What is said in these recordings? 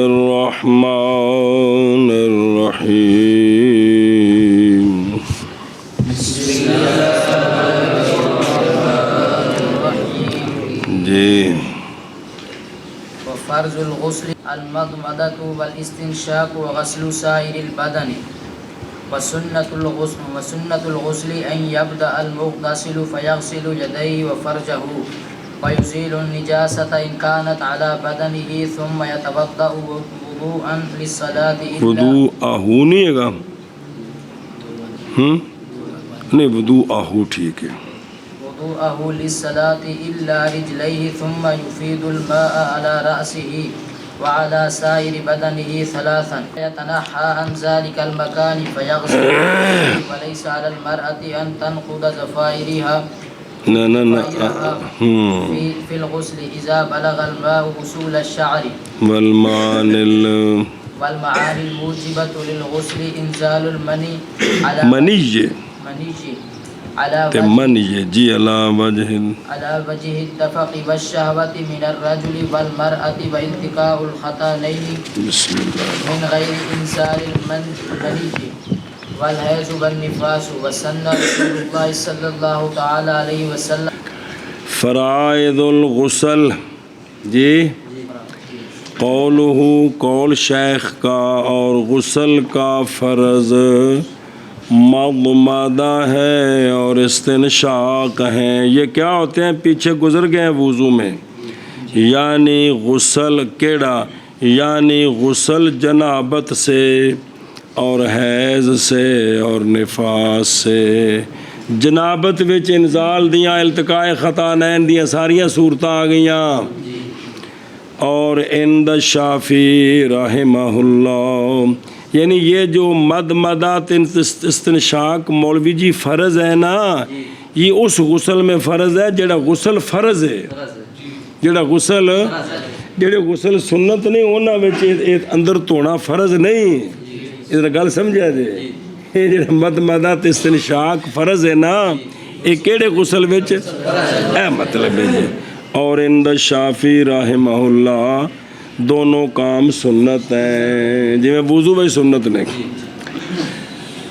الرحمن الرحیم جی وفرض الغسل المضمضة والاستنشاق وغسل سائر البدن وسنة الغسل أن يبدأ المغتسل فيغسل يديه وفرجه ويزيل النجاسة إن كانت على بدنه ثم يتوضأ وضوءا للصلاة وضوءه نہیں ہے گا نہیں وضوءه ٹھیک ہے وضوءه للصلاة إلا رجليه ثم يفيد الماء على رأسه وعلى سائر بدنه ثلاثا يتنحى عن ذلك المكان فيغسل وليس على المرأة أن تنقض ضفائرها في الغسل إذا بلغ الماء وصول الشعر والمعاني الموجبة للغسل إنزال المني على جی على وجه الدفق والشهوة من الرجل والمرأة وانتقاء الختانين من غير إنزال المني والحيض والنفاس وسن رسول الله صلی اللہ تعالی علیہ وسلم فرائض الغسل جی قول شیخ کا اور غسل کا فرض مضمضہ ہے اور استنشاق ہیں. یہ کیا ہوتے ہیں؟ پیچھے گزر گئے ہیں وضو میں. یعنی غسل کیڑا؟ یعنی غسل جنابت سے اور حیض سے اور نفاس سے. جنابت وچ انزال دیاں التقاء خطانین دیاں ساریاں صورتاں آ گئیاں. اور عند الشافعی رحمہ اللہ یعنی یہ جو مدمدات استنشاق مولوی جی فرض ہے نا، یہ اس غسل میں فرض ہے جڑا غسل فرض ہے. جڑا غسل سنت نہیں ہونا وچ اندر دھونا فرض نہیں. اس گل سمجھا جی. یہ جڑا مدمدات استنشاق فرض ہے نا، یہ کیڑے غسل وچ اے مطلب ہے جی. اور عند الشافعی رحمہ اللہ دونوں کام سنت ہیں، جی میں وضو میں سنت نہیں.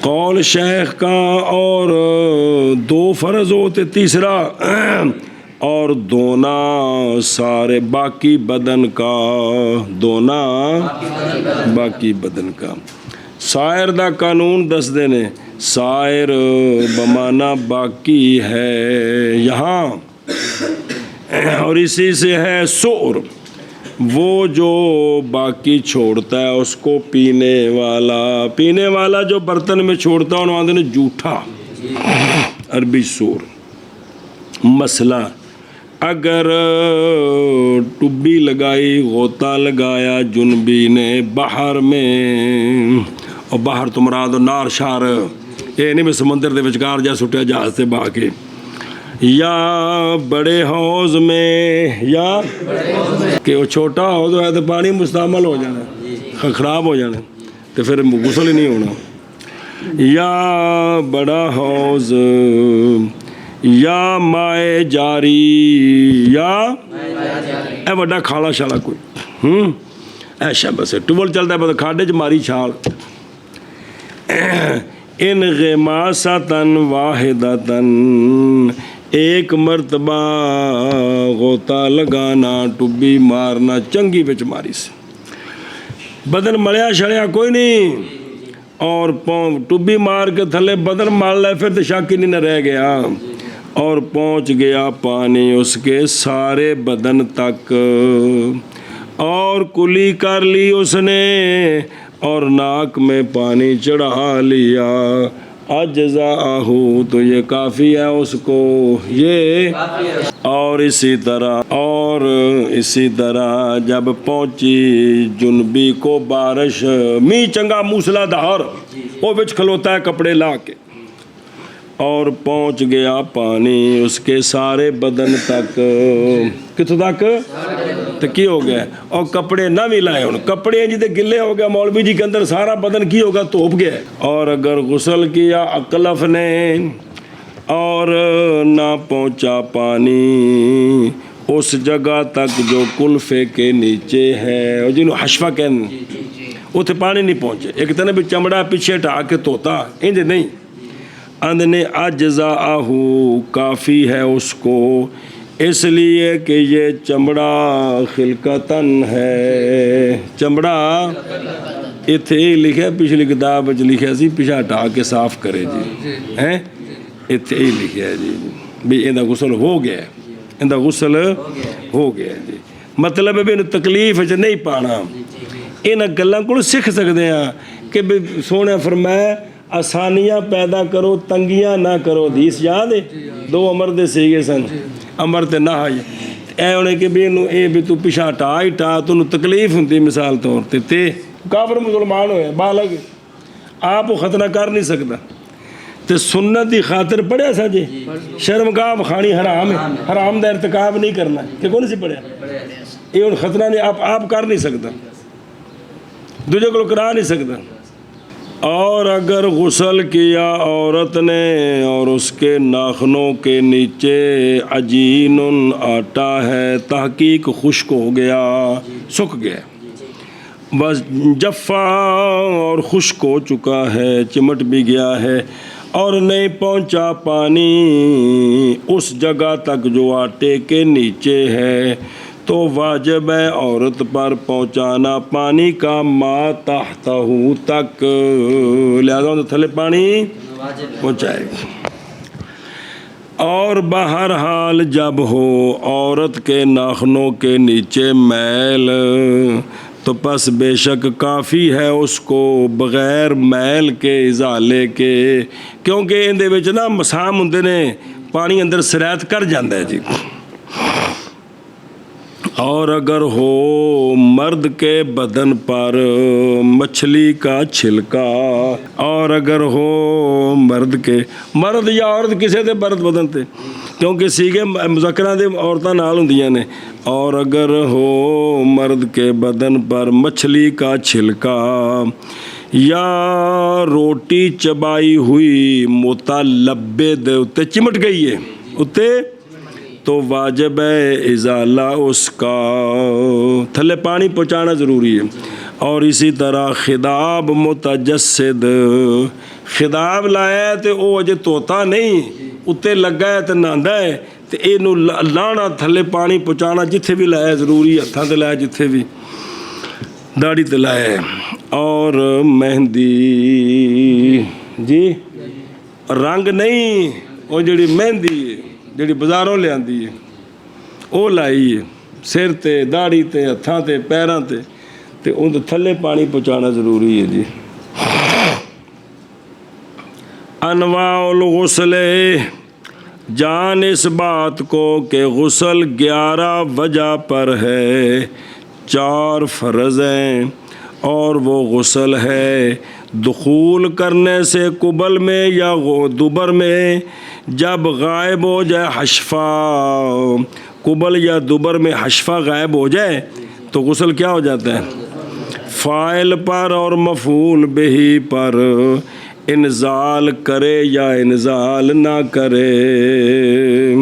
قول شیخ کا اور دو فرض ہوتے، تیسرا اور دونا سارے باقی بدن کا، دونا باقی بدن کا. سائر دا قانون دس دینے. سائر بمانا باقی ہے یہاں، اور اسی سے ہے سور، وہ جو باقی چھوڑتا ہے اس کو پینے والا جو برتن میں چھوڑتا ہے انہوں آدھے نے جھوٹا، عربی سور. مسئلہ اگر ٹبی لگائی، غوطہ لگایا جنبی نے باہر میں، اور باہر تو مراد نار شار، یہ نہیں میں سمندر دے وچکار جا سٹیا جہاز سے باہ کے، یا بڑے حوض میں، یا کہ وہ چھوٹا حوض ہے تو پانی مستعمل ہو جانا، خراب ہو جانا تو پھر غسل ہی نہیں ہونا. یا بڑا حوض، یا مائے جاری، یا اے بڑا کھالا شالا کوئی ایسا بس ٹوبل چلتا ہے بس کھاڈے چ ماری چھال. ان غماسۃً واحدۃً، ایک مرتبہ غوطہ لگانا، ٹبی مارنا، چنگی بچ ماری سے بدن ملیا شڑیا کوئی نہیں، اور ٹبی مار کے تھلے بدن مار لے پھر تو شک ہی نہیں نہ رہ گیا، اور پہنچ گیا پانی اس کے سارے بدن تک، اور کلی کر لی اس نے، اور ناک میں پانی چڑھا لیا، اجزاءہ، تو یہ کافی ہے اس کو یہ. اور اسی طرح جب پہنچی جنبی کو بارش، می چنگا موسلا دھار، وہ بچ کھلوتا ہے کپڑے لا کے، اور پہنچ گیا پانی اس کے سارے بدن تک. کتوں تک؟ تو کی ہو گیا؟ اور کپڑے نہ بھی لائے، ان کپڑے جی گلے ہو گیا، مولوی جی کے اندر سارا بدن کی ہوگا توپ گیا. اور اگر غسل کیا اکلف نے اور نہ پہنچا پانی، اس جگہ تک جو کلفے کے نیچے ہے، اور جنہوں حشفہ کہنے اتنے پانی نہیں پہنچے. ایک طرح بھی چمڑا پیچھے ٹھا کے توتا انج نہیں. اندنے اجزاءہو کافی ہے اس کو، اس لیے کہ یہ چمڑا خلقتن ہے. چمڑا اتنے لکھا پچھلی کتاب لکھا سی پیچھا ہٹا کے صاف کرے جی ہیں، اتنے ہی لکھا ہے جی بھی اندہ غسل ہو گیا، اندہ غسل ہو گیا جی. مطلب ہے بھی انہوں تکلیف ہے نہیں پانا. انہاں گلاں کو سکھ سکتے ہیں کہ بھی سونے فرمایا آسانیاں پیدا کرو تنگیاں نہ کرو. حدیث یاد ہے 2 امر دے سیگے سن، امر تے نہ اے ہونے کہ بھی انہوں اے بھی تو پیچھا ہٹا ہی ٹا تو انہوں تکلیف ہوتی مثال طور تے کافر مسلمان ہوئے بالغ آپ وہ خطرہ کر نہیں سکتا. تے سنت دی خاطر پڑھیا سا جی شرمگاہ خانی حرام ہے، حرام دا ارتکاب نہیں کرنا کہ کون سی پڑھیا یہ ان خطرہ نہیں آپ کر نہیں سکتا، دوجہ کو کرا نہیں سکتا. اور اگر غسل کیا عورت نے اور اس کے ناخنوں کے نیچے عجین آٹا ہے، تحقیق خشک ہو گیا سکھ گیا، بس جفا اور خشک ہو چکا ہے چمٹ بھی گیا ہے اور نہیں پہنچا پانی اس جگہ تک جو آٹے کے نیچے ہے، تو واجب ہے عورت پر پہنچانا پانی کا ما تحتہ تک، لہذا تھلے پانی پہنچائے گا. اور بہرحال جب ہو عورت کے ناخنوں کے نیچے میل تو پس بے شک کافی ہے اس کو بغیر میل کے ازالے کے، کیونکہ اندے وچ نا مسام ہوندے نے پانی اندر سرایت کر جاندہ ہے جی. اور اگر ہو مرد کے بدن پر مچھلی کا چھلکا، اور اگر ہو مرد یا عورت کسے دے مرد بدن تے کیونکہ سیگے مذکرہ دے عورتاں نال ہوندیاں نے، اور اگر ہو مرد کے بدن پر مچھلی کا چھلکا یا روٹی چبائی ہوئی موتا لبے دے اتے چمٹ گئی ہے اتے، تو واجب ہے ازالہ اس کا، تھلے پانی پہنچانا ضروری ہے. اور اسی طرح خداب متجسد، خداب لایا ہے تو وہ اجے توتا نہیں اتے لگا ہے تو نہاندا ہے تو اینو لانا تھلے پانی پہنچانا جتھے بھی لایا ضروری ہے، ہتھاں تے لایا جتھے بھی داڑھی تے لایا ہے. اور مہندی جی رنگ نہیں، وہ جڑی مہندی ہے جڑی بازاروں لے آندی ہے وہ لائی ہے سر تے داڑھی تے ہتھاں تے پیراں تے ان تھلے پانی پہنچانا ضروری ہے جی. انواع الغسل، جان اس بات کو کہ غسل 11 وجہ پر ہے، 4 فرض ہیں، اور وہ غسل ہے دخول کرنے سے قبل میں یا دبر میں، جب غائب ہو جائے حشفہ، قبل یا دبر میں حشفہ غائب ہو جائے تو غسل کیا ہو جاتا ہے؟ فاعل پر اور مفعول بہی پر انزال کرے یا انزال نہ کرے.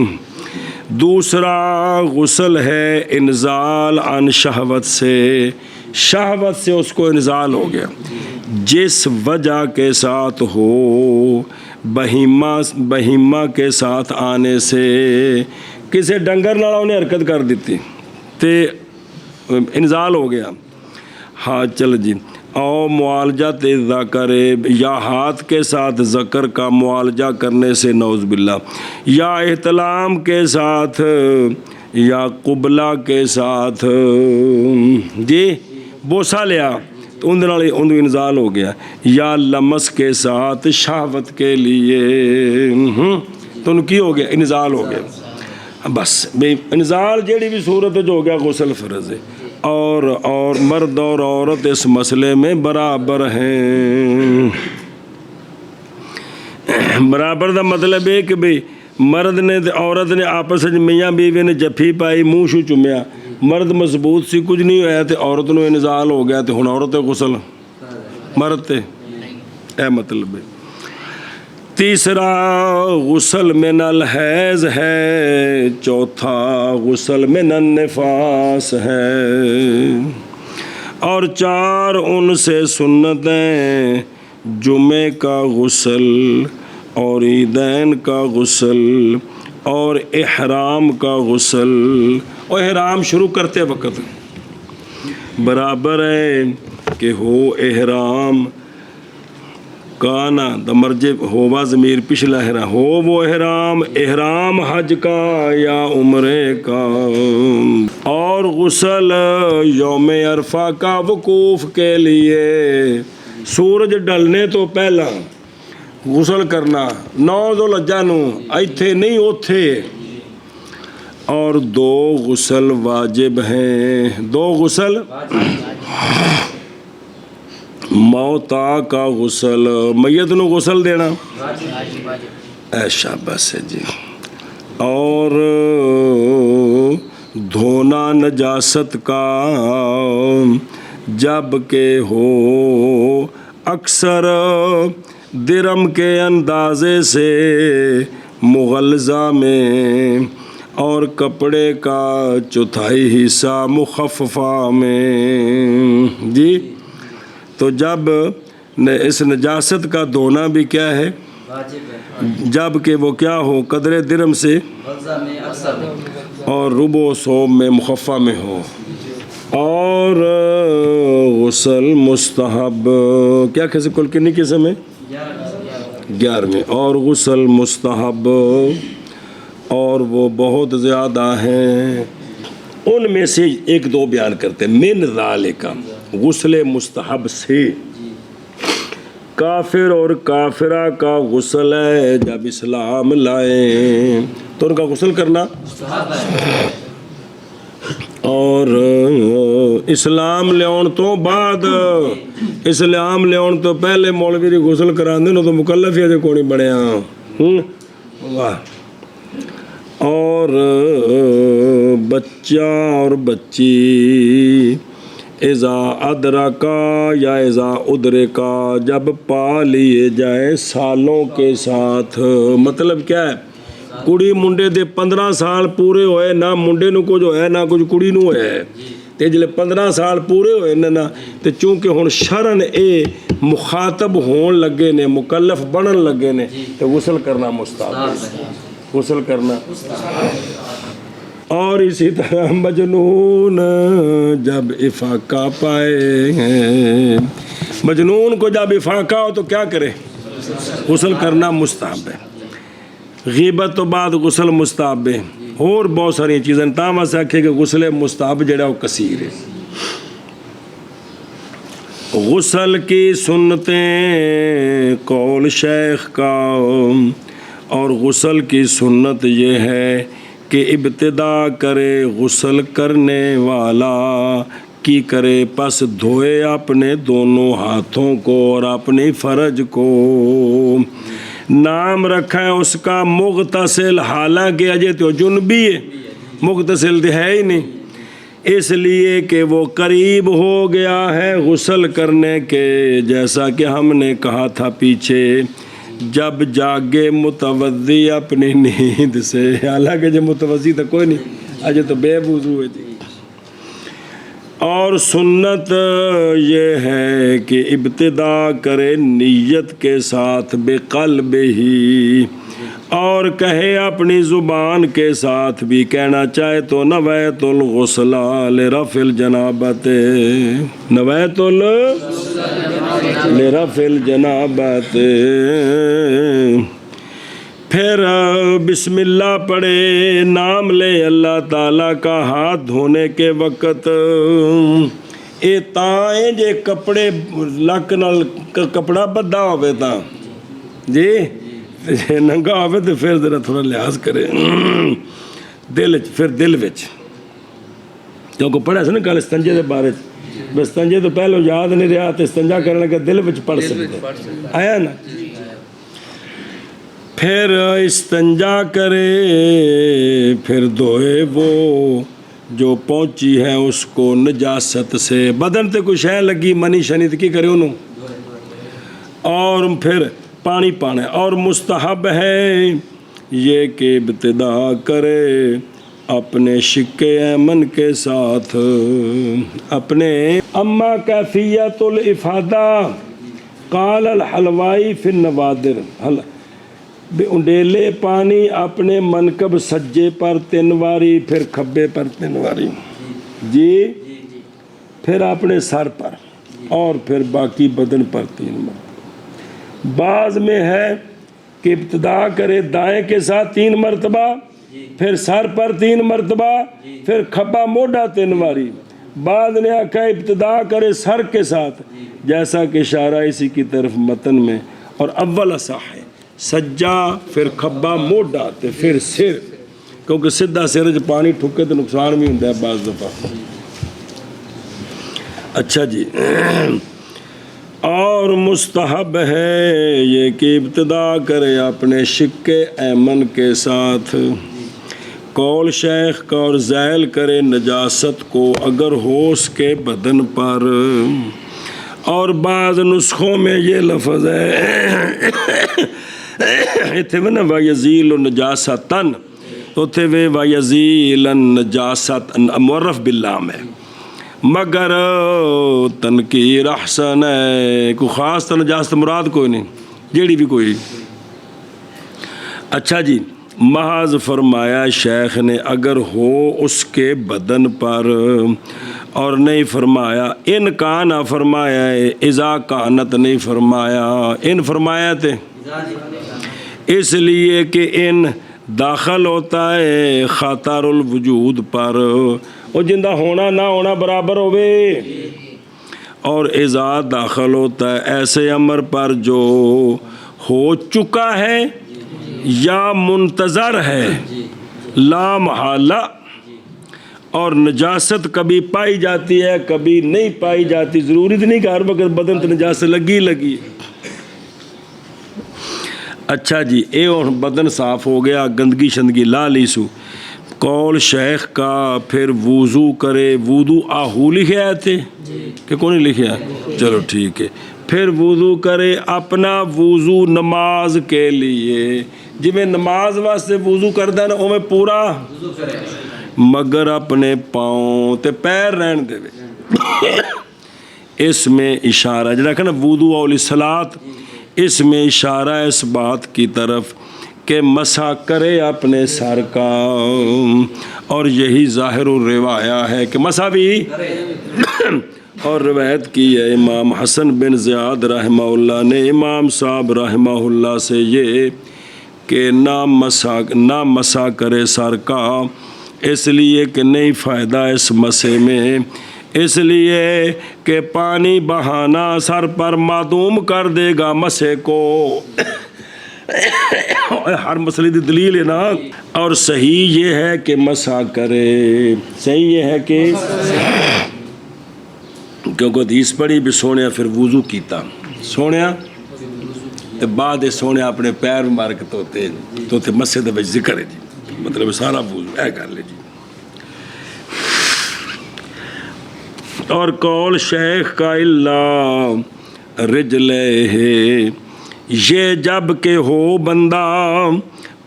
دوسرا غسل ہے انزال عن شہوت سے، شہوت سے اس کو انزال ہو گیا، جس وجہ کے ساتھ ہو، بہیمہ کے ساتھ آنے سے، کسی ڈنگر نال انہیں حرکت کر دیتی تے انزال ہو گیا. ہاں چل جی. او معالجہ ذکر، یا ہاتھ کے ساتھ ذکر کا معالجہ کرنے سے نعوذ باللہ، یا احتلام کے ساتھ یا قبلہ کے ساتھ جی بوسہ لیا تو ان انزال ہو گیا، یا لمس کے ساتھ شہوت کے لیے تو ان کی ہو گیا انزال ہو گیا. بس بے انزال جیڑی بھی صورت جو ہو گیا غسل فرض ہے. اور مرد اور عورت اس مسئلے میں برابر ہیں. برابر دا مطلب ہے کہ بھئی مرد نے عورت نے آپس میں میاں بیوی نے جفی پائی منہ شو چومیا، مرد مضبوط سی کچھ نہیں ہویا تے عورت نو انزال ہو گیا تے ہن عورت غسل مرد تے اے مطلب ہے. تیسرا غسل من الحیض ہے، چوتھا غسل من النفاس ہے، اور 4 ان سے سنتیں جمعے کا غسل اور عیدین کا غسل اور احرام کا غسل۔ اور احرام شروع کرتے وقت برابر ہے کہ ہو احرام کانا دمرج ہوا ضمیر پچھلا احرام، ہو وہ احرام حج کا یا عمرے کا، اور غسل یوم عرفہ کا وقوف کے لیے سورج ڈلنے تو پہلا غسل کرنا، 9 ذوالحجہ نو، ایتھے نہیں اوتھے، اور 2 غسل واجب ہیں، 2 غسل موتا کا غسل، میت نو غسل دینا، شاباش ہے جی، اور دھونا نجاست کا جب کہ ہو اکثر درم کے اندازے سے مغلظہ میں، اور کپڑے کا چوتھائی حصہ مخففہ میں جی۔ تو جب اس نجاست کا دھونا بھی کیا ہے، جب کہ وہ کیا ہو قدر درم سے اور ربع و ثوب میں مخففہ میں ہو، اور غسل مستحب کیا کیسے کل کنی قسم ہے، 11ویں، اور غسل مستحب، اور وہ بہت زیادہ ہیں، ان میں سے 1-2 بیان کرتے ہیں۔ من ذالک غسل مستحب سے کافر اور کافرہ کا غسل ہے، جب اسلام لائیں تو ان کا غسل کرنا، اور اسلام لیاؤن تو بعد، اسلام لیاؤن تو پہلے مولوی دی غسل کران دے نو تو مکلف ہی اجے کونی بنیا، واہ۔ اور بچہ اور بچی اذا ادرکا یا اذا ادرکا جب پا لیے جائیں سالوں کے ساتھ، مطلب کیا ہے، کڑی منڈے دے 15 سال پورے ہوئے نہ، منڈے نو کچھ ہوئے نہ کچھ کڑی نو ہوئے، تے جلے 15 سال پورے ہوئے نہ تے چونکہ ہن شرن اے مخاطب ہون لگے نے، مکلف بنن لگے نے، تے غسل کرنا مستحب، غسل کرنا۔ اور اسی طرح مجنون جب افاقہ پائے ہیں، مجنون کو جب افاقہ ہو تو کیا کرے، غسل کرنا مستحب ہے۔ غیبت تو بعد غسل مستحب ہے، اور بہت ساری چیزیں تاں سے آکھے کہ غسل مستحب جڑا وہ کثیر ہے۔ غسل کی سنتیں قول شیخ کا، اور غسل کی سنت یہ ہے کہ ابتدا کرے غسل کرنے والا کی کرے، پس دھوئے اپنے دونوں ہاتھوں کو اور اپنی فرج کو، نام رکھا ہے اس کا مغتسل، حالانکہ اجے تو جنبی ہے، مغتسل تو ہے ہی نہیں، اس لیے کہ وہ قریب ہو گیا ہے غسل کرنے کے، جیسا کہ ہم نے کہا تھا پیچھے، جب جاگے متوضی اپنی نیند سے، حالانکہ جب متوضی تو کوئی نہیں، اجے تو بے وضو ہے جی۔ اور سنت یہ ہے کہ ابتدا کرے نیت کے ساتھ بقلب ہی، اور کہے اپنی زبان کے ساتھ بھی، کہنا چاہے تو نویت الغسل لرفع الجنابت، نویت لرفع الجنابت، پھر بسم اللہ پڑھے، نام لے اللہ تعالیٰ کا ہاتھ دھونے کے وقت، اے تائیں جے کپڑے لک نال کپڑا بدھا ہوئے تا جی، ننگا ہوئے تو پھر ذرا تھوڑا لحاظ کرے دل، پھر دل وچ، کیونکہ پڑھا سن کل استنجے دے بارے، استنجے تو پہلو یاد نہیں رہا تو استنجا کرنے کے دل وچ پڑھ سکتے آیا نا۔ پھر استنجا کرے، پھر دھوئے وہ جو پہنچی ہے اس کو نجاست سے، بدن تے کوئی شے لگی منی شنی تے کی کرے انہوں، اور پھر پانی پانا ہے. اور مستحب ہے یہ کہ ابتدا کرے اپنے شق ایمن کے ساتھ اپنے. اما کیفیت الافادہ قال الحلوائی فی النوادر، انڈیلے پانی اپنے منکب سجے پر 3 باری، پھر کھبے پر 3 باری، جی پھر اپنے سر پر، اور پھر باقی بدن پر 3 مرتبہ. بعض میں ہے کہ ابتدا کرے دائیں کے ساتھ 3 مرتبہ، پھر سر پر 3 مرتبہ، پھر کھبا موڈا 3 باری. بعد نے آکھا ابتدا کرے سر کے ساتھ، جیسا کہ اشارہ اسی کی طرف متن میں. اور اول اصح ہے سجا، پھر کھبا موڈا تے پھر سر، کیونکہ سیدھا سر چ پانی ٹھکے تو نقصان بھی ہوتا ہے بعض دفعہ. اچھا جی. اور مستحب ہے یہ کہ ابتدا کرے اپنے شق ایمن کے ساتھ. قول شیخ کا اور زائل کرے نجاست کو اگر ہو اس کے بدن پر. اور بعض نسخوں میں یہ لفظ ہے اتنے میں نا وَيَزِيلُ نَجَاسَةً، اتنے میں وَيَزِيلَ النَّجَاسَةً معرف باللام ہے، مگر تنکیر احسن ہے، کوئی خاص تو نجاست مراد کوئی نہیں، جیڑی بھی کوئی. اچھا جی. محض فرمایا شیخ نے اگر ہو اس کے بدن پر، اور نہیں فرمایا ان کا نہ فرمایا ہے، اذا کانت نہیں فرمایا، ان فرمایا تھے اس لیے کہ ان داخل ہوتا ہے خطر الوجود پر، وہ جندہ ہونا نہ ہونا برابر ہوئے. اور اذا داخل ہوتا ہے ایسے امر پر جو ہو چکا ہے یا منتظر ہے لا محالہ. اور نجاست کبھی پائی جاتی ہے کبھی نہیں پائی جاتی، ضروری تو نہیں کہ ہر وقت بدن تو نجاست لگی. اچھا جی. اے اور بدن صاف ہو گیا، گندگی شندگی لا لی سو. قول شیخ کا پھر وضو کرے. وضو آہو لکھے آئے تھے کہ کون نہیں لکھے آئے؟ چلو ٹھیک ہے. پھر وضو کرے اپنا وضو نماز کے لیے، جی میں نماز واسطے وضو کردا نا او میں پورا، مگر اپنے پاؤں تے پیر رہن دے. اس میں اشارہ جڑا کہ نا وضو اولی صلاۃ، اس میں اشارہ اس بات کی طرف کہ مسح کرے اپنے سر کا. اور یہی ظاہر الروایہ ہے کہ مسح بھی. اور روایت کی ہے امام حسن بن زیاد رحمہ اللہ نے امام صاحب رحمہ اللہ سے یہ کہ نہ مسح کرے سر کا، اس لیے کہ نہیں فائدہ اس مسح میں، اس لیے کہ پانی بہانا سر پر معدوم کر دے گا مسح کو. ہر مسئلے دی دلیل ہے نا. اور صحیح یہ ہے کہ مسح کرے، صحیح یہ ہے کہ کیونکہ حدیث پڑھی بھی سونے پھر وضو کیتا، سونے تے بعد سونے اپنے پیر مبارک تو مسجد وچ ذکر ہے جی، مطلب سارا وضو اے کر لے جی. اور قول شیخ کا اللہ رجلے ہے، یہ جب کہ ہو بندہ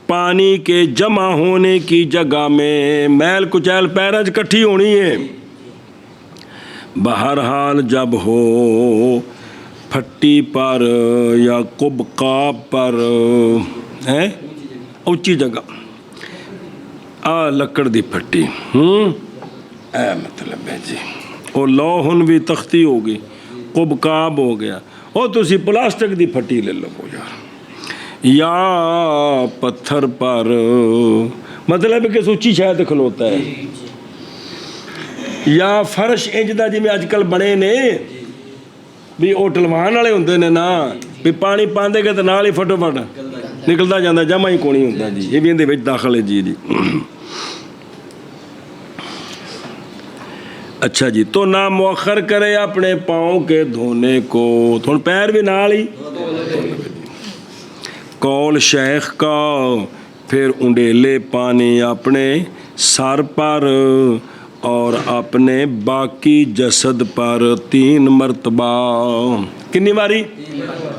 پانی کے جمع ہونے کی جگہ میں، میل کچیل پیرج کٹھی ہونی ہے. بہرحال جب ہو پھٹی پر یا قبقاب پر، اونچی جگہ لکڑ دی پھٹی، اے مطلب ہے جی. اور لوہن بھی تختی ہوگی، قبقاب ہو گیا، اور تسی پلاسٹک دی پھٹی لے لو یار، یا پتھر پر، مطلب کہ سوچی شاید کھلوتا ہے، یا فرش انجدہ جی میں آج کل بنے نے بھی ہوٹلوان والے ہوندے نے نا، بھی پانی پاندے گے تو نال ہی فٹو فٹ نکلتا جاندہ، جمع ہی کونی ہوندہ جی. یہ بھی اندے وچ داخل ہے جی. اچھا جی. تو نہ مؤخر کرے اپنے پاؤں کے دھونے کو، تھوڑ پیر بھی نال ہی. قول شیخ کا پھر انڈیلے پانی اپنے سر پر اور اپنے باقی جسد پر 3 مرتبہ. کنی واری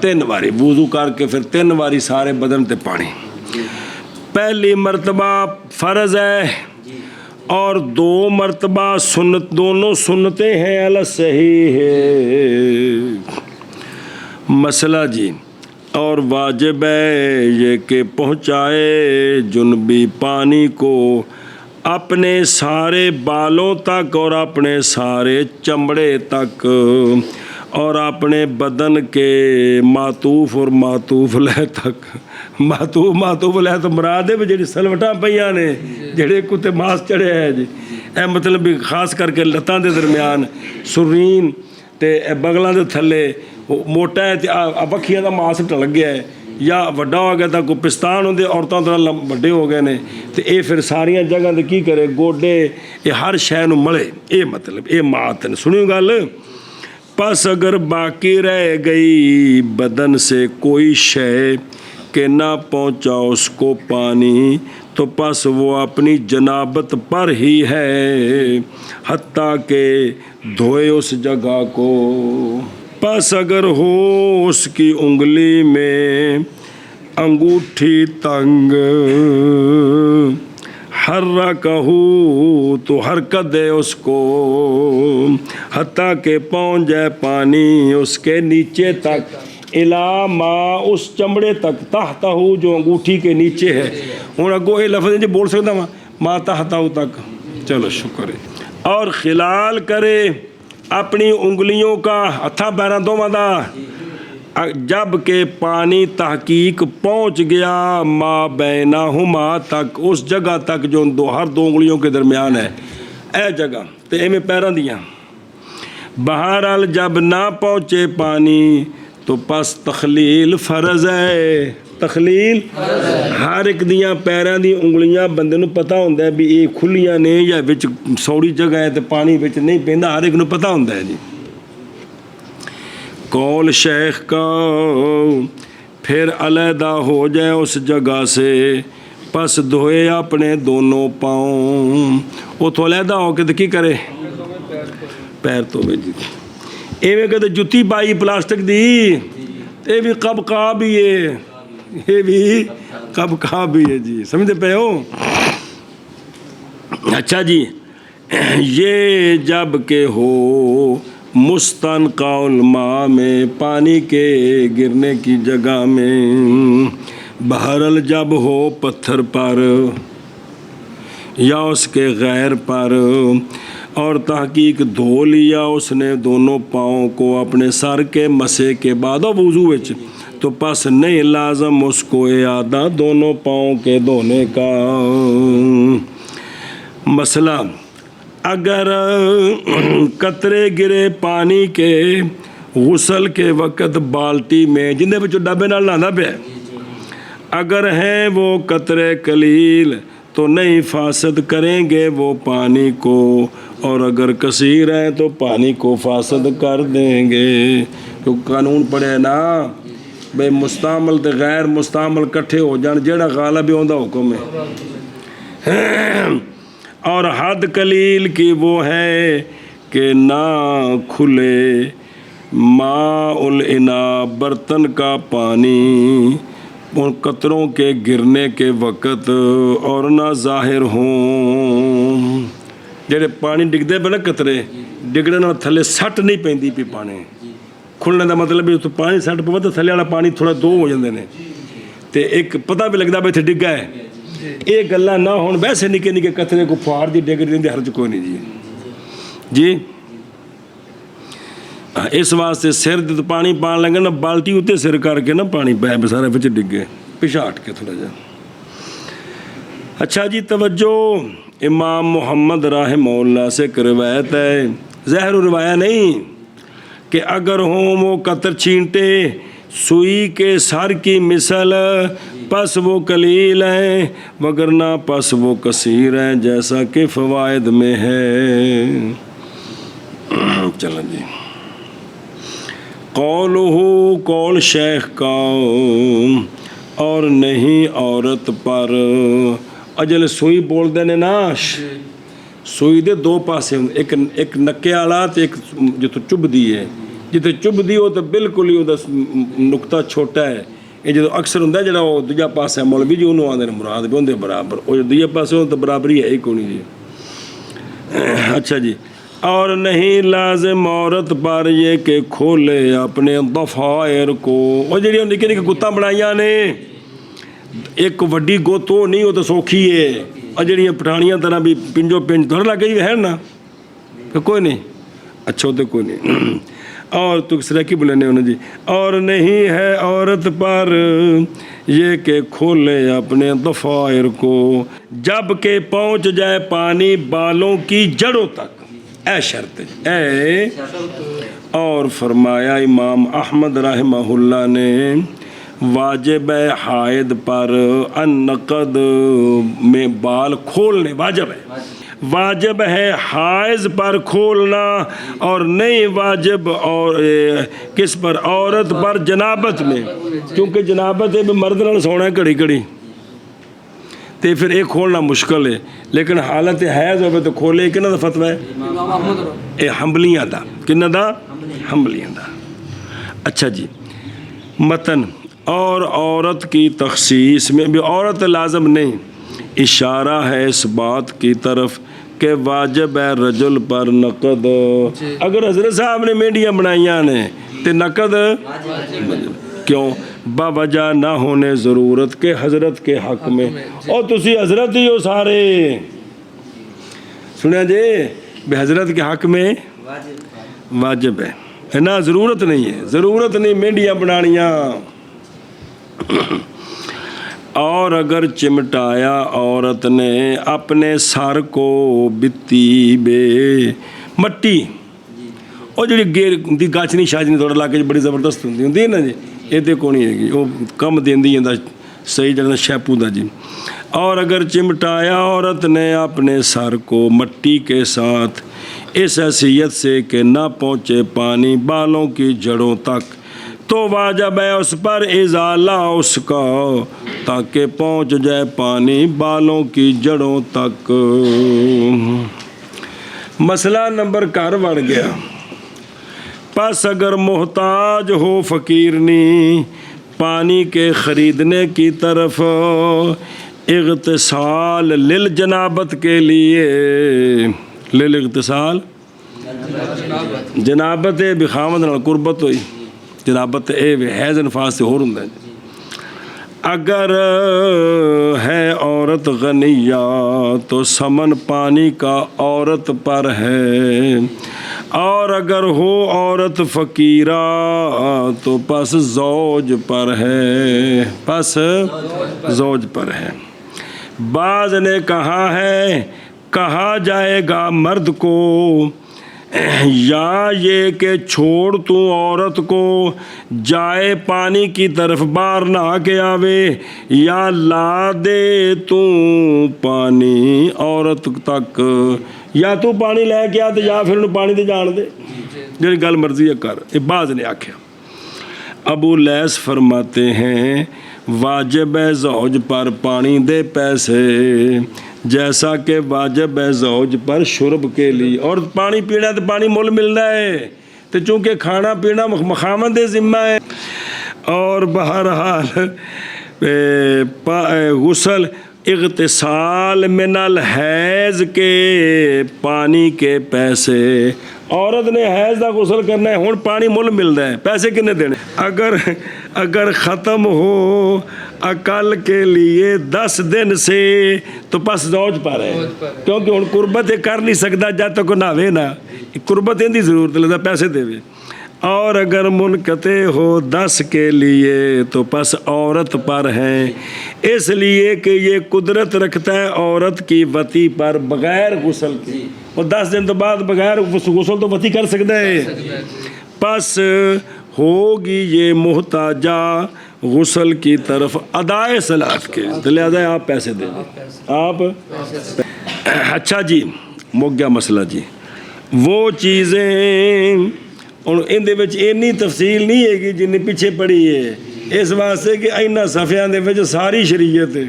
3 واری وضو کر کے پھر 3 واری سارے بدن تے پانی پہلی مرتبہ فرض ہے اور 2 مرتبہ سنت دونوں سنتیں ہیں علی صحیح ہے مسئلہ جی اور واجب ہے یہ کہ پہنچائے جنبی پانی کو اپنے سارے بالوں تک اور اپنے سارے چمڑے تک اور اپنے بدن کے معطوف اور معطوف لہ تک معطوف لہ تو مراد ہے بھی جڑی سلوٹاں پئیاں نے جڑے کتے ماس چڑھے ہے جی اے مطلب بھی خاص کر کے لتاں دے درمیان سرین تے بغلاں دے تھلے موٹا ہے تے بکھیاں دا ماس ٹل گیا ہے یا وڈا ہو گیا تھا کوئی پستان ہوندے عورتاں تو وڈے ہو گئے نے تے اے پھر ساریاں جگہ تے کی کرے گوڈے اے ہر شے نو ملے اے مطلب اے مات نے سنیو گل پس اگر باقی رہ گئی بدن سے کوئی شے کہ نہ پہنچا اس کو پانی تو پس وہ اپنی جنابت پر ہی ہے حتیٰ کہ دھوئے اس جگہ کو پس اگر ہو اس کی انگلی میں انگوٹھی تنگ حرکہو تو حرکت دے اس کو حتیٰ کہ پہنچ جائے پانی اس کے نیچے تک الا ما اس چمڑے تک تحتہو جو انگوٹھی کے نیچے ہے ہوں اگو یہ لفظ جو بول سکتا ہوں ما تحتہو تک چلو شکر ہے اور خلال کرے اپنی انگلیوں کا ہتھاں پیراں دوواں دا جب کہ پانی تحقیق پہنچ گیا ما بینہما تک اس جگہ تک جو ہر 2 انگلیوں کے درمیان ہے اے جگہ تے ایویں پیراں دیاں بہرحال جب نہ پہنچے پانی تو پس تخلیل فرض ہے تخلیل ہر ایک دیاں پیراں دی انگلیاں بندے نو پتہ ہوندا ہے بھی یہ کھلیاں نے یا وچ سوڑی جگہ ہے تے پانی وچ نہیں پیندا ہر ایک نو پتہ ہوندا ہے جی قول شیخ کا پھر علیحدہ ہو جائے اس جگہ سے پس دھوئے اپنے دونوں پاؤں وہ تو علیحدہ ہو کے تو کی کرے پیر تو جی ایویں کہ جتی پائی پلاسٹک دی یہ بھی قبقہ بھی ہے یہ بھی قبقہ بھی ہے جی سمجھتے پہ ہو اچھا جی یہ جب کہ ہو مستنقع الماء میں پانی کے گرنے کی جگہ میں بہرحال جب ہو پتھر پر یا اس کے غیر پر اور تحقیق دھو لیا اس نے دونوں پاؤں کو اپنے سر کے مسے کے بعد وضو وچ تو پس نہیں لازم اس کو اعادہ دونوں پاؤں کے دھونے کا مسئلہ اگر قطرے گرے پانی کے غسل کے وقت بالٹی میں جن بچوں ڈبے نال نہاندا پیا اگر ہیں وہ قطرے قلیل تو نہیں فاسد کریں گے وہ پانی کو اور اگر کثیر ہیں تو پانی کو فاسد کر دیں گے تو قانون پڑھے نا بے مستعمل تے غیر مستعمل کٹھے ہو جان جیڑا غالب ہے اوندا حکم ہے اور حد قلیل کی وہ ہے کہ نہ کھلے ماء الاناء برتن کا پانی ان قطروں کے گرنے کے وقت اور نہ ظاہر ہوں جڑے پانی ڈگدے پہ نا قطرے ڈگنے نال تھلے سٹ نہیں پیندی پی پانی کھلنے دا مطلب ہے تو پانی سٹ پوے تو تھلے والا پانی تھوڑا دو ہو جاندے نے تے ایک پتہ بھی لگدا بھی اتنے ڈگا ہے یہ گلاں نہ ہون ویسے نکے نکے قطرے کو پھاڑ دی ڈگ دیں حرج کوئی نہیں جی اس واسطے سر تے پانی پان لگے نا بالٹی اتنے سر کر کے نا پانی پے سارے بچ ڈگے پیچھے ہٹ کے تھوڑا جا اچھا جی توجہ امام محمد رحمہ اللہ سے روایت ہے ظاہر روایت نہیں کہ اگر ہوں وہ قطر چھینٹے سوئی کے سر کی مثل پس وہ قلیل ہیں وگرنہ پس وہ کثیر ہیں جیسا کہ فوائد میں ہے چلیں جی قولہ قول شیخ کا اور نہیں عورت پر اجل سوئی بول دینے نا سوئی دے 2 پاسے ایک نکے والا تے ایک جو تو چب دی ہے ਜਿੱਥੇ ਚੁੱਭਦੀ ਉਹ ਤਾਂ ਬਿਲਕੁਲ ਹੀ ਉਹਦਾ ਨੁਕਤਾ ਛੋਟਾ ਹੈ। ਇਹ ਜਦੋਂ ਅਕਸਰ ਹੁੰਦਾ ਜਿਹੜਾ ਉਹ ਦੂਜਾ ਪਾਸਾ ਮੌਲਵੀ ਜੀ ਉਹਨੂੰ ਆਉਂਦੇ ਨੇ ਮੁਰਾਦ ਵੀ ਉਹਦੇ ਬਰਾਬਰ, ਉਹ ਦੂਜੇ ਪਾਸੇ ਉਹ ਤਾਂ ਬਰਾਬਰੀ ਹੈ ਹੀ ਕੋਈ ਨਹੀਂ ਜੀ। اچھا جی، اور نہیں لازم عورت پر یہ کہ کھولے اپنے ضفائر کو، وہ جڑی نکے نکے گتاں بنائیاں نے ایک وڈی گت وہ نہیں، وہ تو سوکھی ہے، اور جڑیاں پٹھانیاں طرح بھی پنجو پنج تھوڑا لگے جی ہے نا، کوئی نہیں، اچھا تو کوئی نہیں۔ اور تو کس طرح کی بولنے انہوں جی، اور نہیں ہے عورت پر یہ کہ کھولے اپنے ضفائر کو جب کہ پہنچ جائے پانی بالوں کی جڑوں تک، اے شرط اے۔ اور فرمایا امام احمد رحمہ اللہ نے واجب ہے حائض پر النقد میں بال کھولنے، واجب ہے، واجب ہے حائض پر کھولنا، اور نہیں واجب اور کس پر، عورت پر جنابت میں، کیونکہ جنابت ہے بھی مرد نال سونا ہے گھڑی گھڑی تے پھر ایک کھولنا مشکل ہے، لیکن حالت حیض ہوئے تو کھولے۔ کنہ دا فتوی ہے؟ اے حنبلیاں دا، کنہ دا؟ حنبلیاں دا۔ اچھا جی، متن اور عورت کی تخصیص میں بھی عورت لازم نہیں، اشارہ ہے اس بات کی طرف کہ واجب ہے رجل پر نقد۔ اگر حضرت صاحب نے مینڈیاں بنائیاں نے تے نقد کیوں؟ باوجہ نہ ہونے ضرورت کے حضرت کے حق میں، اور تسی حضرت ہی ہو سارے، سنیا جی بے حضرت کے حق میں واجب ہے نا، ضرورت نہیں ہے، ضرورت نہیں مینڈیاں بنانیاں۔ اور اگر چمٹایا عورت نے اپنے سر کو بتی بے مٹی، اور جڑی گیر دی گاچنی شاجنی توڑ لا کے بڑی زبردست ہوتی ہے نا جی، یہ تو کون ہے گی، وہ کم دیندی ہے صحیح جڑا شیپو دا جی۔ اور اگر چمٹایا عورت نے اپنے سر کو مٹی کے ساتھ اس حیثیت سے کہ نہ پہنچے پانی بالوں کی جڑوں تک، تو واجب ہے اس پر ازالہ اس کا تاکہ پہنچ جائے پانی بالوں کی جڑوں تک۔ مسئلہ نمبر کار بڑھ گیا۔ پس اگر محتاج ہو فقیرنی پانی کے خریدنے کی طرف اغتسال للجنابت کے لیے، للاغتسال جنابت بخامد نال قربت ہوئی، جنابت اے حیض نفاس سے ہو رہا ہے۔ اگر ہے عورت غنیہ تو سمن پانی کا عورت پر ہے، اور اگر ہو عورت فقیرہ تو پس زوج پر ہے، پس زوج پر ہے۔ بعض نے کہا ہے کہا جائے گا مرد کو یا یہ کہ چھوڑ تو عورت کو جائے پانی کی طرف باہر نہا کے آوے، یا لا دے تو پانی عورت تک، یا تو پانی لے کے آتے یا پھر انہوں پانی دے جان دے، جنہی گل مرضی ہے کر۔ یہ بعض نے آکھیا۔ ابو لیث فرماتے ہیں واجب ہے زوج پر پانی دے پیسے، جیسا کہ واجب ہے زوج پر شرب کے لیے، اور پانی پینا تو پانی مول ملنا ہے، تو چونکہ کھانا پینا مخامد ذمہ ہے۔ اور بہرحال غسل اغتسال من الحیض کے پانی کے پیسے، عورت نے حیض دا غسل کرنا ہے، ہون پانی مل ملتا ہے، پیسے کنے دینے؟ اگر ختم ہو اقل کے لیے 10 دن سے تو پس زوج پر ہے، کیونکہ ہن قربت کر نہیں سکتا جب تک نہوے نا، قربت اندی ضرورت لگتا پیسے دے۔ اور اگر منقطع ہو 10 کے لیے تو پس عورت پر ہے، اس لیے کہ یہ قدرت رکھتا ہے عورت کی وتی پر بغیر غسل کے، اور 10 دن تو بعد بغیر غسل تو وتی کر سکتا ہے، پس ہوگی یہ محتاجہ غسل کی طرف ادائے صلاۃ کے، لہذا آپ پیسے دیں آپ۔ اچھا جی، مک گیا مسئلہ جی۔ وہ چیزیں اور اندے وچ اینی تفصیل نہیں ہے کہ جنہیں پیچھے پڑھی ہے، اس واسطے کہ اینا صفحیاں دے وچ ساری شریعت ہے،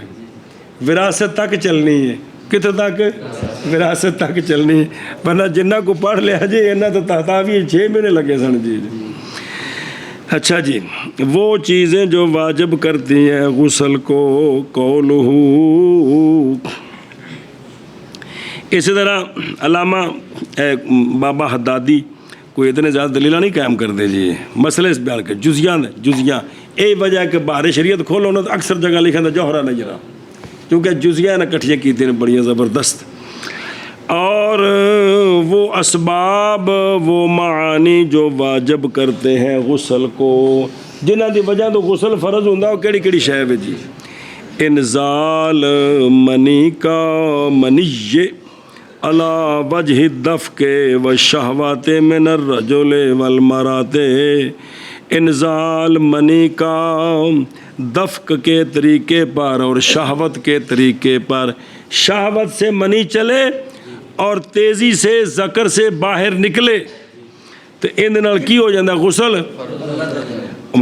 وراثت تک چلنی ہے، کتنے تک؟ وراثت تک چلنی، ورنہ جنہ کو پڑھ لیا جی انہیں تو تحتاوی 6 مہینے لگے سن جی۔ اچھا جی، وہ چیزیں جو واجب کرتی ہیں غسل کو، قولہ، اسی طرح علامہ بابا حدادی کوئی اتنے زیادہ دلیلہ نہیں قائم کرتے جی، مسئلے اس بیان کے جزیاں یہ وجہ ہے کہ بہار شریعت کھولو نا تو اکثر جگہ لکھا تھا جوہرہ نجرہ، کیونکہ جزیاں نے کٹھیاں کی تھیں بڑی زبردست۔ اور وہ اسباب، وہ معانی جو واجب کرتے ہیں غسل کو، جنہ دی وجہ تو غسل فرض ہوندہ وہ کیڑی کیڑی شے ہے جی؟ انزال منی کا منی علی وجہ الدفق والشہوات من الرجل والمرأۃ، انزال منی کا دفق کے طریقے پر اور شہوت کے طریقے پر، شہوت سے منی چلے اور تیزی سے ذکر سے باہر نکلے تو ان نال کی ہو جاندہ غسل؟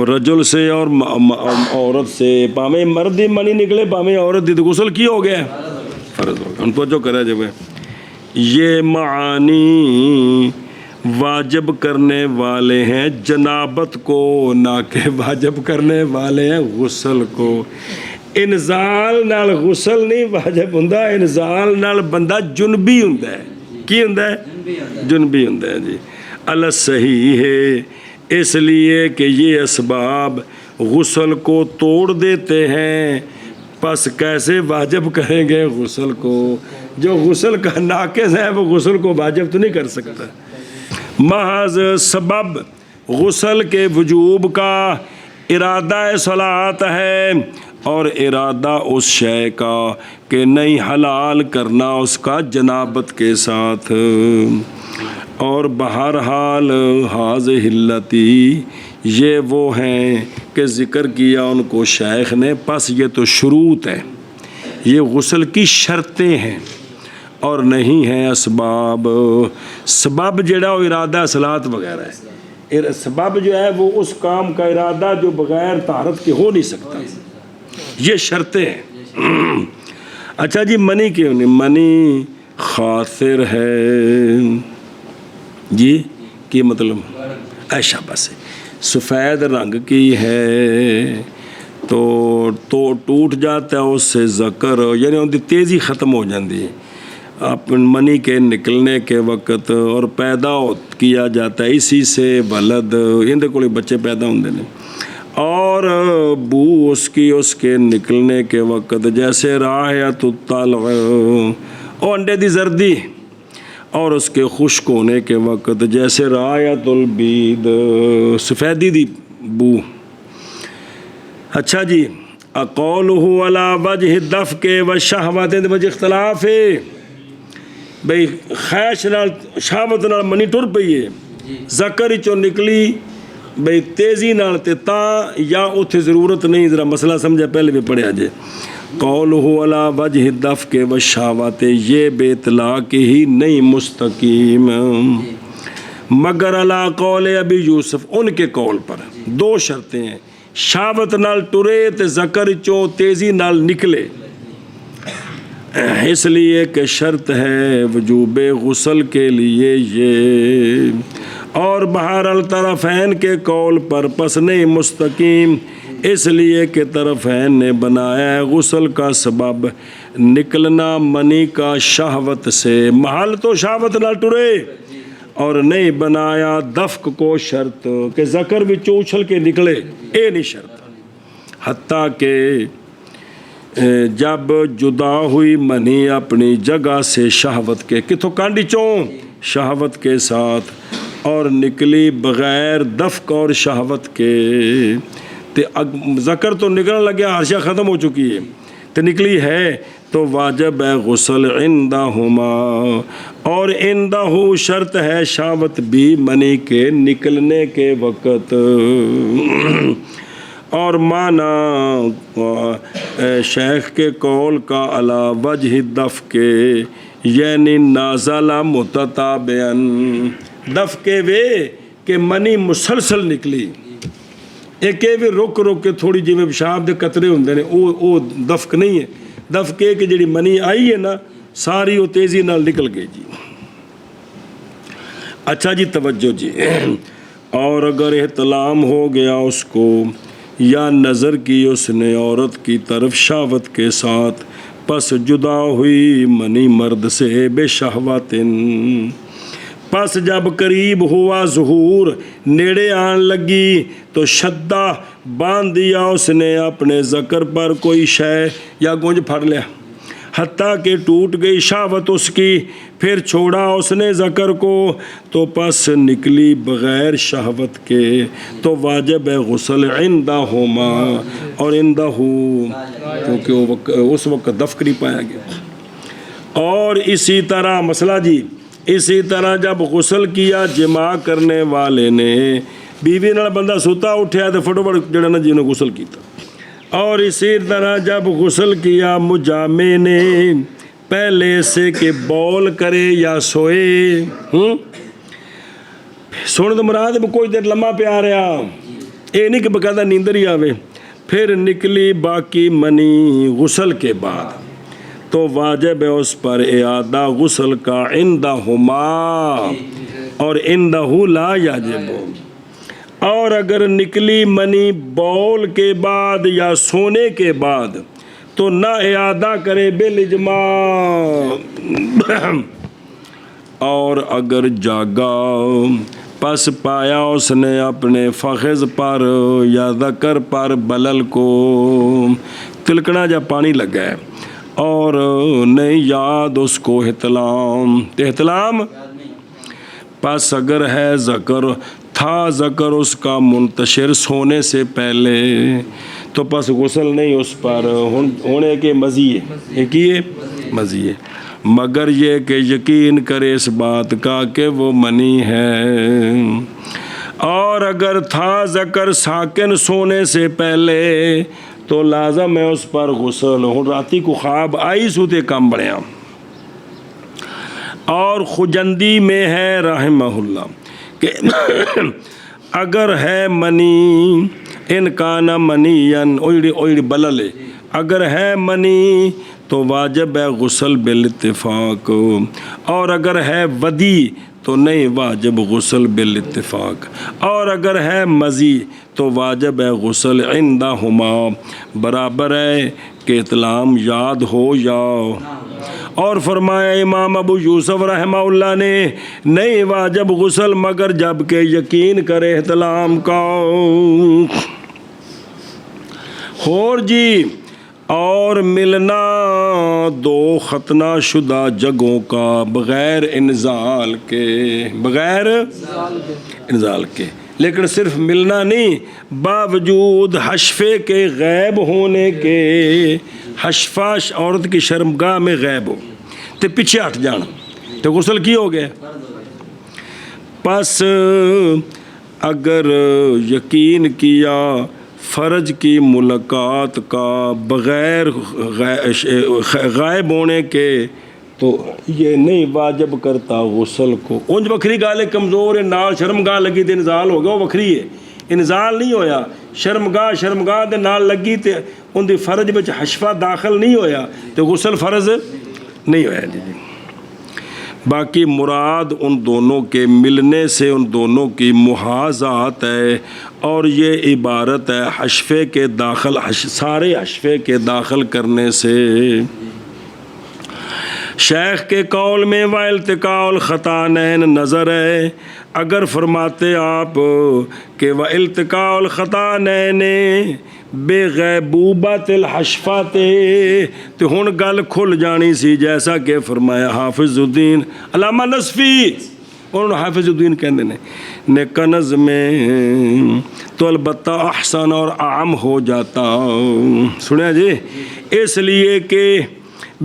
رجل سے اور عورت سے، پاویں مرد دی منی نکلے پاویں عورت دی، تو غسل کی ہو گیا؟ فرض ہو گیا۔ ان کو جو کرے جب یہ معانی واجب کرنے والے ہیں جنابت کو، نہ کہ واجب کرنے والے ہیں غسل کو۔ انزال نال غسل نہیں واجب ہوندا، انزال نال بندہ جنبی ہوندا ہے۔ کی ہوندا ہے؟ جنبی ہوندا ہے جی۔ الصحیح ہے اس لیے کہ یہ اسباب غسل کو توڑ دیتے ہیں، پس کیسے واجب کریں گے غسل کو؟ جو غسل کا ناقص ہے وہ غسل کو واجب تو نہیں کر سکتا۔ محض سبب غسل کے وجوب کا ارادہ صلاۃ ہے، اور ارادہ اس شے کا کہ نہیں حلال کرنا اس کا جنابت کے ساتھ۔ اور بہرحال حاضر التی، یہ وہ ہیں کہ ذکر کیا ان کو شیخ نے، پس یہ تو شروط ہے، یہ غسل کی شرطیں ہیں اور نہیں ہیں اسباب۔ سبب جڑا وہ ارادہ صلاۃ وغیرہ ہے، سبب جو ہے وہ اس کام کا ارادہ جو بغیر طہارت کے ہو نہیں سکتا، یہ شرطیں ہیں۔ اچھا جی، منی کیوں نہیں؟ منی خاطر ہے جی، کی مطلب ایشا بس سفید رنگ کی ہے تو ٹوٹ جاتا ہے اس سے ذکر، یعنی ان کی تیزی ختم ہو جاتی ہے منی کے نکلنے کے وقت، اور پیدا کیا جاتا ہے اسی سے ولد، اندے کو بچے پیدا ہوندے نے، اور بو اس کی اس کے نکلنے کے وقت جیسے رائحۃ الطلع، اور انڈے دی زردی، اور اس کے خشک ہونے کے وقت جیسے رائحۃ البید، سفیدی دی بو۔ اچھا جی، اقولہ علی وجہ الدفق والشہوات، وجہ اختلاف ہے بھئی خواہش نال شہوت نال منی ٹر پئی ہے، ذکر چوں نکلی بھئی تیزی نال تے تا، یا اتھے ضرورت نہیں، ذرا مسئلہ سمجھا پہلے بھی پڑھیا جے۔ قولہ علی وجہ الدفق والشہوات، یہ بے اطلاق ہی نہیں مستقیم، مگر علی قول ابی یوسف، ان کے قول پر دو شرطیں ہیں، شہوت نال ٹرے تے ذکر چوں تیزی نال نکلے، اس لیے کہ شرط ہے وجوب غسل کے لیے یہ، اور بہر الطرفین کے قول پر پس نہیں مستقیم، اس لیے کہ طرفین نے بنایا ہے غسل کا سبب نکلنا منی کا شہوت سے، محل تو شہوت نہ ٹرے، اور نہیں بنایا دفق کو شرط کہ ذکر بھی اچھل کے نکلے، اے نہیں شرط، حتیٰ کہ جب جدا ہوئی منی اپنی جگہ سے شہوت کے، کتھوں کانڈی چوں شہوت کے ساتھ، اور نکلی بغیر دفق اور شہوت کے، تے ذکر تو نکلنے لگیا، ہر شے ختم ہو چکی ہے، تے نکلی ہے تو واجب ہے غسل عندہما، اور عندہ شرط ہے شہوت بھی منی کے نکلنے کے وقت، اور معنی شیخ کے قول کا علی وجہ الدفق، یعنی نازل متتابعا، دفق وے کہ منی مسلسل نکلی، ایک بھی رک کے تھوڑی جی میں پیشاب دے قطرے ہوندے نے، وہ دفق نہیں ہے، دفق کہ جڑی منی آئی ہے نا ساری وہ تیزی نال نکل گئی جی. اچھا جی توجہ جی. اور اگر احتلام ہو گیا اس کو یا نظر کی اس نے عورت کی طرف شہوت کے ساتھ پس جدا ہوئی منی مرد سے بے شہواتن. پس جب قریب ہوا ظہور نیڑے آن لگی تو شدہ باندھ دیا اس نے اپنے ذکر پر کوئی شے یا گونج پھڑ لیا حتیٰ کہ ٹوٹ گئی شہوت اس کی. پھر چھوڑا اس نے ذکر کو تو پس نکلی بغیر شہوت کے تو واجب ہے غسل عندہما اور عندہ کیونکہ اس وقت دفق نہیں پایا گیا. اور اسی طرح مسئلہ جی اسی طرح جب غسل کیا جماع کرنے والے نے بیوی نال بندہ ستا اٹھیا تو فٹوفٹ جڑا نا جی نے غسل کیتا. اور اسی طرح جب غسل کیا مجامع نے پہلے سے کہ بول کرے یا سوئے سونے تو مراد کوئی دیر لمحہ پہ آ رہا یہ نہیں کہ باقاعدہ نیندر ہی آوے. پھر نکلی باقی منی غسل کے بعد تو واجب ہے اس پر اعادہ غسل کا عندہما اور عندہ لا یجب. اور اگر نکلی منی بول کے بعد یا سونے کے بعد تو نہ اعادہ کرے بالاجماع. اور اگر جاگا پس پایا اس نے اپنے فخذ پر یا ذکر پر بلل کو تلکنا جب پانی لگا ہے اور نہیں یاد اس کو احتلام پس اگر ہے ذکر تھا ذکر اس کا منتشر سونے سے پہلے تو پس غسل نہیں اس پر ہونے کے مزیے مزیے مگر یہ کہ یقین کرے اس بات کا کہ وہ منی ہے. اور اگر تھا ذکر ساکن سونے سے پہلے تو لازم ہے اس پر غسل. ہوں راتی کو خواب آئی سوتے کم بڑھیا. اور خجندی میں ہے رحمہ اللہ کہ اگر ہے منی ان کانا منین اوڑی بلل اگر ہے منی تو واجب ہے غسل بالاتفاق. اور اگر ہے ودی تو نہیں واجب غسل بالاتفاق. اور اگر ہے مزی تو واجب ہے غسل عندہما برابر ہے کہ اطلام یاد ہو یا. اور فرمایا امام ابو یوسف رحمہ اللہ نے نہیں واجب غسل مگر جب کہ یقین کرے احتلام کا. اور جی اور ملنا دو ختنہ شدہ جگہوں کا بغیر انزال کے لیکن صرف ملنا نہیں باوجود حشفے کے غیب ہونے کے. حشفہ عورت کی شرمگاہ میں غیب ہو تو پیچھے ہٹ جانا تو غسل کی ہو گیا. پس اگر یقین کیا فرج کی ملاقات کا بغیر غائب ہونے کے تو یہ نہیں واجب کرتا غسل کو. اونج بکری گالے کمزور ہے نال شرمگاہ لگی تے انزال ہو گیا وہ بکری ہے. انزال نہیں ہویا شرمگاہ دے نال لگی تے ان دی فرج بچ حشفہ داخل نہیں ہویا تو غسل فرض نہیں ہویا جی. باقی مراد ان دونوں کے ملنے سے ان دونوں کی محاذات ہے اور یہ عبارت ہے حشفے کے داخل سارے حشفے کے داخل کرنے سے. شیخ کے قول میں وَالْتِقَاءُ الْخَطَانَيْن نظر ہے. اگر فرماتے آپ کہ وَالْتِقَاءُ الْخَطَانَيْن بِغَیبُوبَةِ الْحَشْفَةِ تو ہن گل کھل جانی سی جیسا کہ فرمایا حافظ الدین علامہ نصفی انہوں نے حافظ الدین کہنے نے کنز میں تو البتہ احسن اور عام ہو جاتا. سنیا جی اس لیے کہ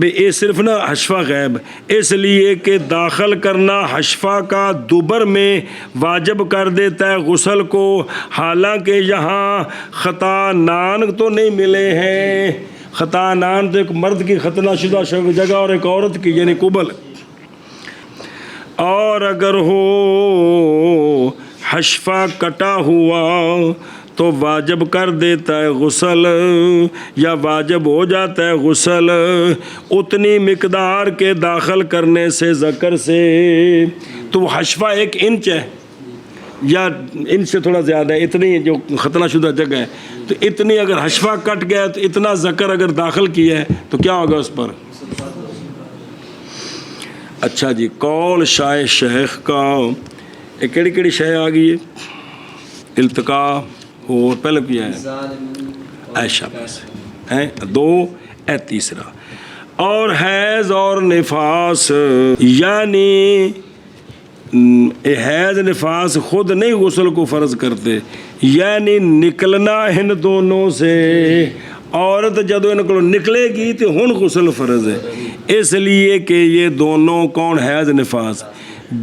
یہ صرف نا حشفہ غیب اس لیے کہ داخل کرنا حشفہ کا دوبر میں واجب کر دیتا ہے غسل کو حالانکہ یہاں خطانان تو نہیں ملے ہیں. خطانان تو ایک مرد کی ختنہ شدہ جگہ اور ایک عورت کی یعنی قبل. اور اگر ہو حشفہ کٹا ہوا تو واجب کر دیتا ہے غسل، یا واجب ہو جاتا ہے غسل اتنی مقدار کے داخل کرنے سے ذکر سے. تو حشفہ 1 انچ ہے یا انچ سے تھوڑا زیادہ ہے، اتنی جو ختنہ شدہ جگہ ہے، تو اتنی اگر حشفہ کٹ گیا تو اتنا ذکر اگر داخل کیا ہے تو کیا ہوگا اس پر؟ اچھا جی، قول شائع شیخ کا کیڑی کیڑی شے آ گئی ہے؟ التقاء اور پہلے کیا ہے عائشہ بس ہے 2 اے تیسرا. اور حیض اور نفاس، یعنی حیض نفاس خود نہیں غسل کو فرض کرتے، یعنی نکلنا ان دونوں سے. عورت جدو ان کو نکلے گی تو ہن غسل فرض ہے، اس لیے کہ یہ دونوں کون حیض نفاس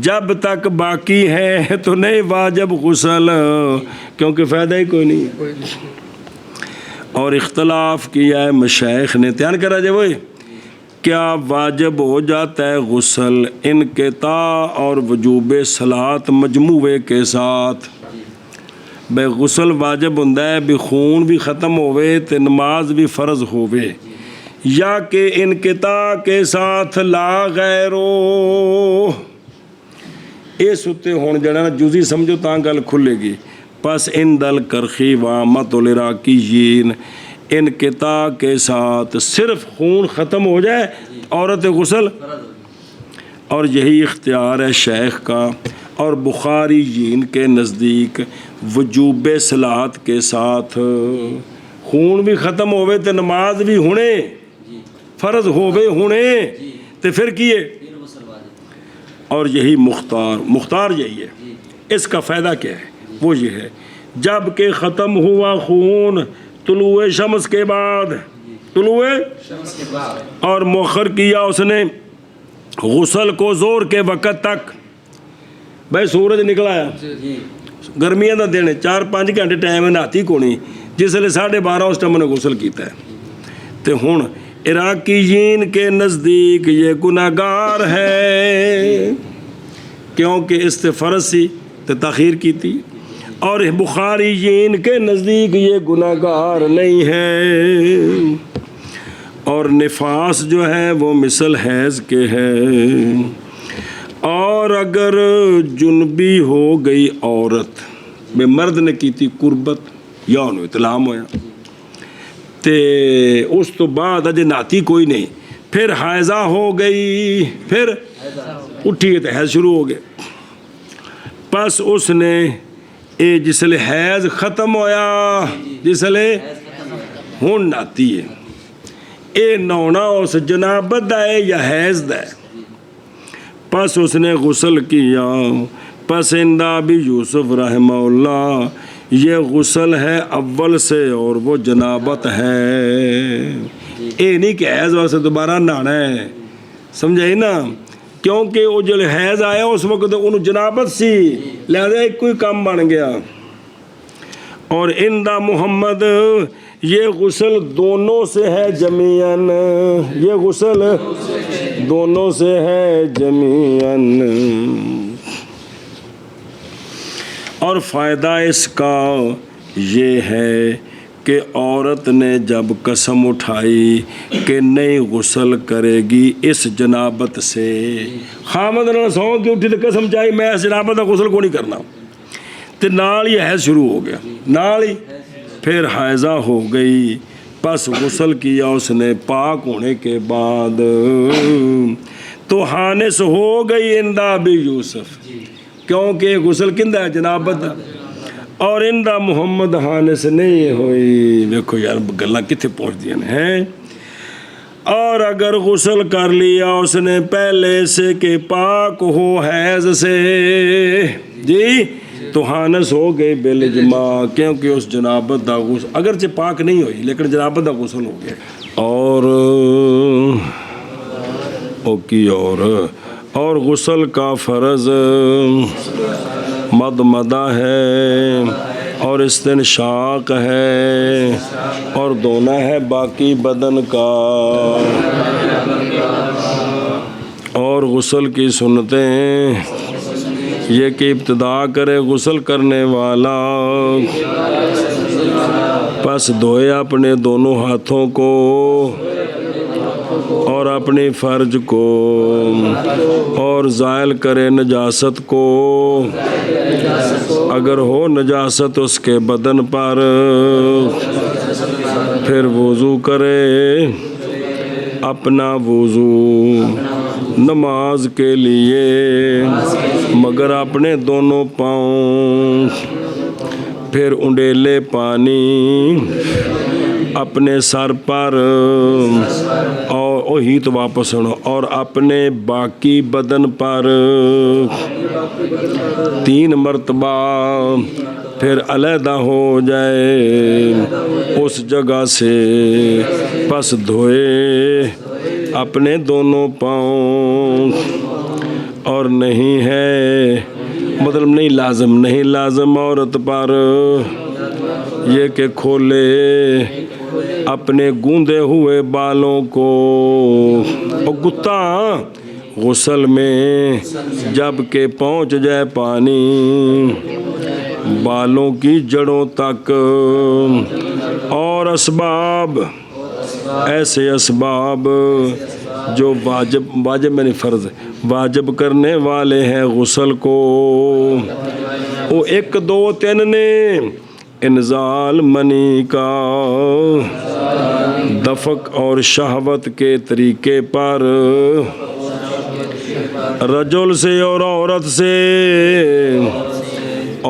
جب تک باقی ہے تو نہیں واجب غسل، کیونکہ فائدہ ہی کوئی نہیں. اور اختلاف کیا ہے مشائخ نے، دھیان کرا جائے وہی کیا واجب ہو جاتا ہے غسل انقطاع اور وجوب صلاۃ مجموعے کے ساتھ. بے غسل واجب ہوندا ہے بھی خون بھی ختم ہوئے تے نماز بھی فرض ہوئے، یا کہ انقطاع کے ساتھ لا غیرو. اس اتے ہون جڑا نا جزی سمجھو تاں گل کھلے گی. پس ان دل کرخی وامت العراقیین، انقطاع کے ساتھ صرف خون ختم ہو جائے عورت غسل، اور یہی اختیار ہے شیخ کا اور بخاریین کے نزدیک وجوب صلاۃ کے ساتھ خون بھی ختم ہوئے تو نماز بھی ہونے فرض ہوئے ہونے تو پھر کیے. اور یہی مختار یہی ہے. اس کا فائدہ کیا ہے؟ وہ یہ ہے جب کہ ختم ہوا خون طلوع شمس کے بعد، اور مؤخر کیا اس نے غسل کو زور کے وقت تک. بھائی سورج نکلا ہے، گرمیاں دا دن 4-5 گھنٹے ٹائم ہے، نہاتی کونی جس لئے 12:30 اس ٹائم نے غسل کیتا ہے. تو ہن عراقیین کے نزدیک یہ گناہگار ہے کیونکہ اس سے فرض سی تو تاخیر کی تھی، اور بخاریین کے نزدیک یہ گناہگار نہیں ہے. اور نفاس جو ہے وہ مثل حیض کے ہے. اور اگر جنبی ہو گئی عورت بے مرد نے کی تھی قربت یا انہوں اطلام ہویا تے اس تو بعد اجے ناتی کوئی نہیں، پھر حائضہ ہو گئی، پھر اٹھی گئی تو حیض شروع ہو گئے. پس اس نے جس لئے حیض ختم ہویا، جس لئے ہون ناتی ہے، اے نونا اس جنابت دا ہے یا حیض دا ہے. پس اس نے غسل کیا. پس اندہ ابی یوسف رحمہ اللہ یہ غسل ہے اول سے اور وہ جنابت ہے. اے نہیں کہ حیض واسطے دوبارہ نہانا ہے، سمجھائی نا، کیونکہ وہ جو حیض آیا اس وقت انہوں جنابت سی، لہذا ایک کوئی کام بن گیا. اور اندہ محمد یہ غسل دونوں سے ہے جمیعاً، یہ غسل دونوں سے ہے جمیعاً. اور فائدہ اس کا یہ ہے کہ عورت نے جب قسم اٹھائی کہ نہیں غسل کرے گی اس جنابت سے، خامد نے سو کی اٹھی تو قسم چاہی میں اس جنابت کا غسل کو نہیں کرنا، تو نال ہی حیض شروع ہو گیا، نال ہی پھر حائضہ ہو گئی. پس غسل کیا اس نے پاک ہونے کے بعد تو حانس ہو گئی اندہ ابی یوسف، کیونکہ غسل کندہ ہے جنابت، اور اندہ محمد حانس نہیں ہوئی. دیکھو یار گلہ کتنے پہنچ دیا ہیں. اور اگر غسل کر لیا اس نے پہلے سے کہ پاک ہو حیض سے جی تو حانس ہو گئے بالاجماع، کیونکہ اس جنابت دا غسل اگرچہ پاک نہیں ہوئی لیکن جنابت دا غسل ہو گیا. اور غسل کا فرض مدمدہ ہے اور استنشاق ہے اور دھونا ہے باقی بدن کا. اور غسل کی سنتیں یہ کہ ابتدا کرے غسل کرنے والا، پس دھوئے اپنے دونوں ہاتھوں کو اور اپنی فرج کو، اور زائل کرے نجاست کو اگر ہو نجاست اس کے بدن پر، پھر وضو کرے اپنا وضو نماز کے لیے مگر اپنے دونوں پاؤں، پھر انڈیلے پانی اپنے سر پر اور ہی تو واپس سنو، اور اپنے باقی بدن پر 3 مرتبہ، پھر علیحدہ ہو جائے اس جگہ سے، پس دھوئے اپنے دونوں پاؤں، اور نہیں ہے مطلب نہیں لازم عورت پر یہ کہ کھولے اپنے گوندے ہوئے بالوں کو، اور گتا غسل میں جب کہ پہنچ جائے پانی بالوں کی جڑوں تک، اور اسباب ایسے اسباب جو واجب میں نہیں فرض واجب کرنے والے ہیں غسل کو، وہ 1 2 3 نے انزال منی کا دفق اور شہوت کے طریقے پر، رجل سے اور عورت سے،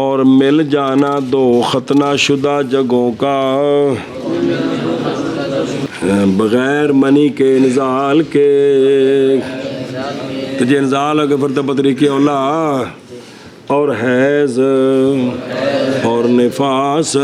اور مل جانا 2 ختنہ شدہ جگہوں کا بغیر منی کے انزال کے، تو جی انزال اگر فرد بطریقے اولا اور حیض اور نفاس